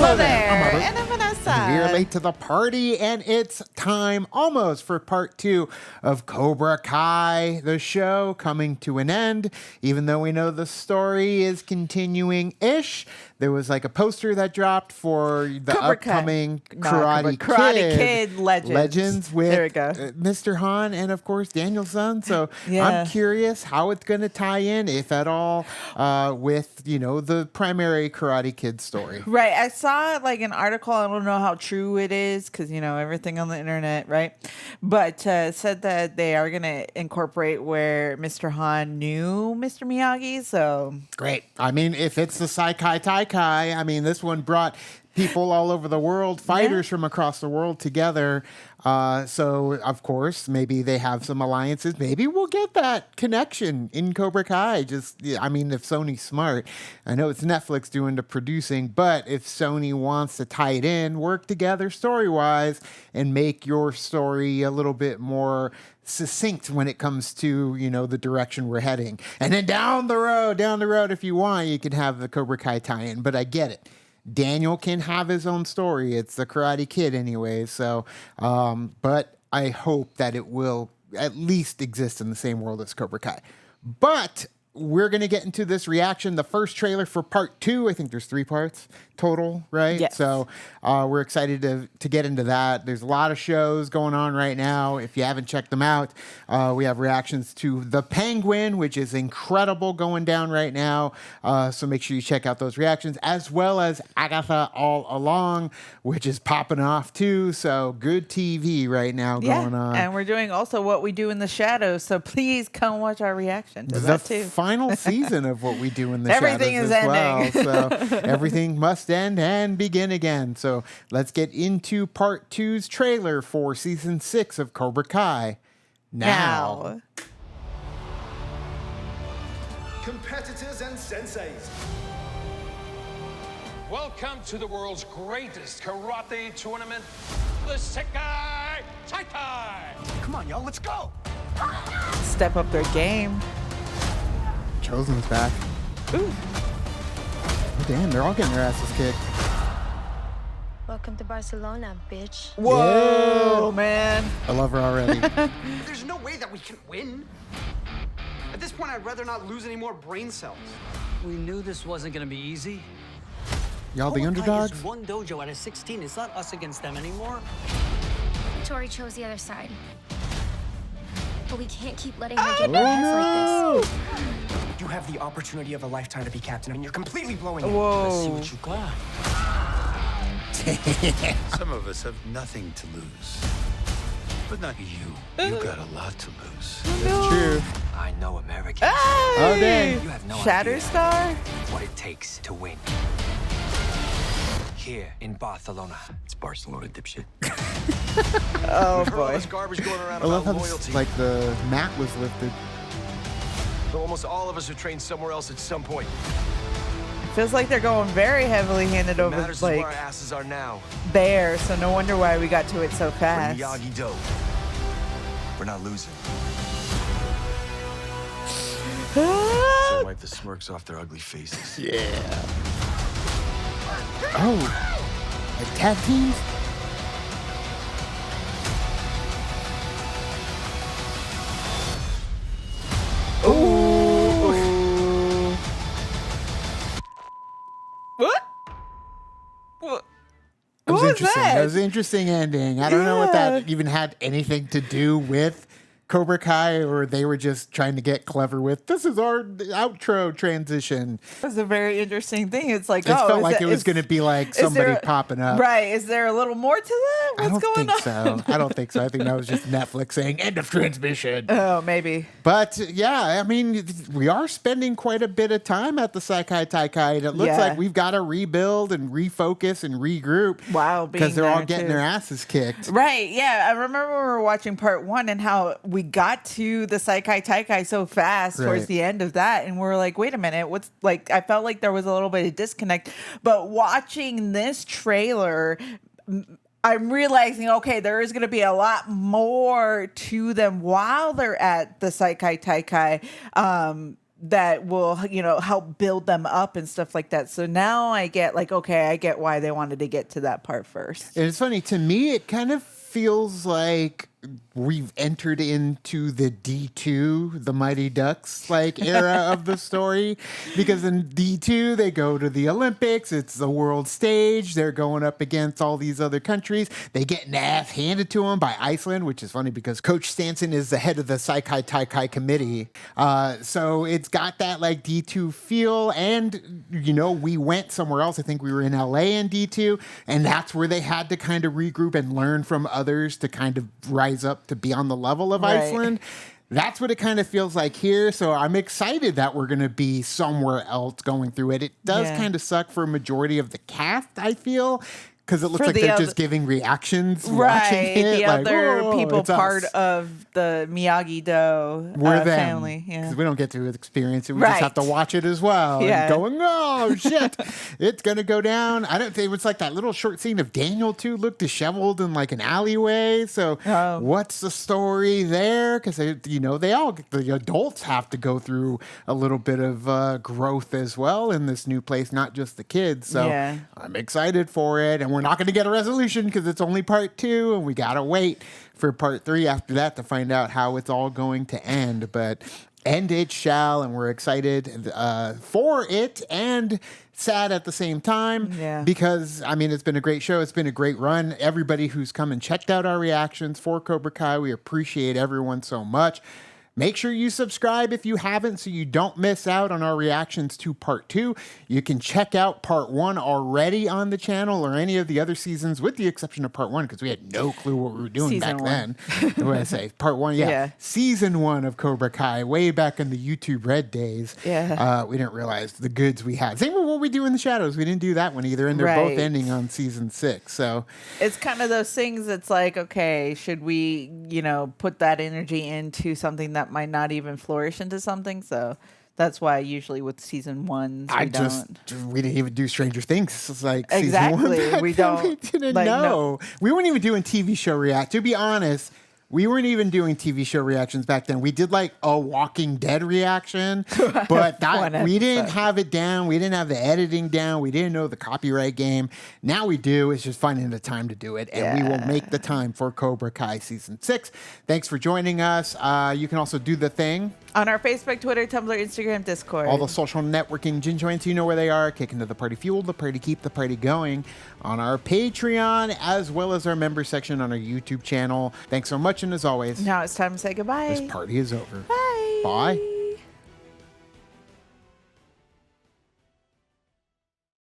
Hello there. I'm Robert. And I'm Vanessa. And we are late to the party, and it's time almost for part 2 of Cobra Kai, the show coming to an end. Even though we know the story is continuing-ish, there was like a poster that dropped for the Cobra upcoming Karate Kid Legends. with There we go. Mr. Han and, of course, Daniel-san. So Yeah. I'm curious how it's going to tie in, if at all, with, the primary Karate Kid story. Right. I saw like an article. I don't know how true it is because, everything on the internet, right? But said that they are going to incorporate where Mr. Han knew Mr. Miyagi. So Great. I mean, if it's the Saikai Taikai, this one brought people all over the world, fighters from across the world together. So, of course, maybe they have some alliances. Maybe we'll get that connection in Cobra Kai. If Sony's smart. I know it's Netflix doing the producing, but if Sony wants to tie it in, work together story-wise, and make your story a little bit more succinct when it comes to, the direction we're heading. And then down the road, if you want, you can have the Cobra Kai tie-in. But I get it. Daniel can have his own story. It's the Karate Kid anyway. So, but I hope that it will at least exist in the same world as Cobra Kai. But we're going to get into this reaction. The first trailer for part 2, I think there's 3 parts total, right? Yes. So we're excited to get into that. There's a lot of shows going on right now. If you haven't checked them out, we have reactions to The Penguin, which is incredible going down right now. So make sure you check out those reactions, as well as Agatha All Along, which is popping off too. So good TV right now going on. And we're doing also What We Do in the Shadows. So please come watch our reaction to that too. The final season of What We Do in the Everything Shadows is as ending. well. So everything must end and begin again. So let's get into part 2's trailer for season 6 of Cobra Kai now. Competitors and senseis. Welcome to the world's greatest karate tournament, the Sekai Taikai. Come on, y'all, let's go. Step up their game. Chosen's back. Ooh. Oh, damn, they're all getting their asses kicked. Welcome to Barcelona, bitch. Whoa, man. I love her already. There's no way that we can win. At this point, I'd rather not lose any more brain cells. We knew this wasn't gonna be easy. Y'all the Cobra Kai underdogs? is one dojo out of 16. It's not us against them anymore. Tori chose the other side. But we can't keep letting her get in our heads like this. You have the opportunity of a lifetime to be captain, and you're completely blowing it. Let's see Whoa. what you got. Some of us have nothing to lose. But not you. You got a lot to lose. That's true. I know Americans. Oh, dang. You have no Shatterstar? idea what it takes to win. Here in Barcelona. It's Barcelona, dipshit. Oh, We've heard all boy. this garbage going around I love how about this, loyalty. the mat was lifted. But almost all of us are trained somewhere else at some point. Feels like they're going very heavily handed What over, matters is like, where our asses are now. there. So no wonder why we got to it so For fast. Miyagi-Do. We're not losing. So wipe the smirks off their ugly faces. Yeah. Oh. Like tag teams? Ooh. What? What? That was What was interesting. that? That was an interesting ending. I don't know if that even had anything to do with Cobra Kai, or they were just trying to get clever with, this is our outro transition. It was a very interesting thing. It's like, It oh, felt is like that- it was is- going to be like is there somebody a- popping up. Right. Is there a little more to that? I What's don't going think on? so. I don't think so. I think that was just Netflix saying end of transmission. Oh, maybe. But yeah, we are spending quite a bit of time at the Saikai Taikai, and it looks Yeah. like we've got to rebuild and refocus and regroup. Wow, being because they're all there, getting too. their asses kicked. Right. Yeah. I remember when we were watching part 1 and how we got to the Saikai Taikai so fast towards Right. the end of that. And we're like, wait a minute. What's like, I felt like there was a little bit of disconnect. But watching this trailer, I'm realizing, okay, there is going to be a lot more to them while they're at the Saikai Taikai. that will, you know, help build them up and stuff like that. So now I get like, okay, I get why they wanted to get to that part first. And it's funny, to me, it kind of feels like we've entered into the D2, the Mighty Ducks like era of the story, because in D2 they go to the Olympics, it's the world stage, they're going up against all these other countries, they get an ass handed to them by Iceland, which is funny because Coach Stanson is the head of the Saikai Taikai committee, so it's got that like D2 feel. And you know, we went somewhere else. I think we were in LA in D2, and that's where they had to kind of regroup and learn from others to kind of rise up to be on the level of Right. Iceland. That's what it kind of feels like here. So I'm excited that we're going to be somewhere else going through it. It does Yeah. kind of suck for a majority of the cast, I feel, because it looks For like the they're other- just giving reactions, watching Right. it. The like, other "Whoa, people it's us." part of the Miyagi-Do We're them. family. Yeah. Because we don't get to experience it. We just have to Right. watch it as well. Yeah. And going, oh, shit, it's going to go down. I don't think it was like that little short scene of Daniel, too, looked disheveled in like an alleyway. So Oh. what's the story there? Because, you know, the adults have to go through a little bit of growth as well in this new place, not just the kids. So Yeah. I'm excited for it. And we're not going to get a resolution because it's only part 2 and we got to wait for part 3 after that to find out how it's all going to end. But end it shall, and we're excited for it and sad at the same time. Yeah. Because, I mean, it's been a great show. It's been a great run. Everybody who's come and checked out our reactions for Cobra Kai, we appreciate everyone so much. Make sure you subscribe if you haven't so you don't miss out on our reactions to part 2. You can check out part 1 already on the channel or any of the other seasons with the exception of part 1 because we had no clue what we were doing Season back 1. then. What did I say? Part 1, yeah. Yeah. Season 1 of Cobra Kai, way back in the YouTube Red days. Yeah. We didn't realize the goods we had. Same with What We Do in the Shadows. We didn't do that one either, and they're both Right. ending on season 6. So It's kind of those things that's like, okay, should we, you know, put that energy into something that might not even flourish into something? So that's why usually with season 1s, we didn't even do Stranger Things. It's like Exactly. season 1. We We don't, didn't like, know. no. We weren't even doing TV show react. To be honest, we weren't even doing TV show reactions back then. We did like a Walking Dead reaction, but One we didn't episode. have it down. We didn't have the editing down. We didn't know the copyright game. Now we do. It's just finding the time to do it, and we will make the time for Cobra Kai season 6. Thanks for joining us. You can also do the thing. on our Facebook, Twitter, Tumblr, Instagram, Discord. All the social networking gin joints, you know where they are. Kicking to the party fuel, the party keep, the party going on our Patreon, as well as our member section on our YouTube channel. Thanks so much, and as always, Now it's time to say goodbye. this party is over. Bye. Bye.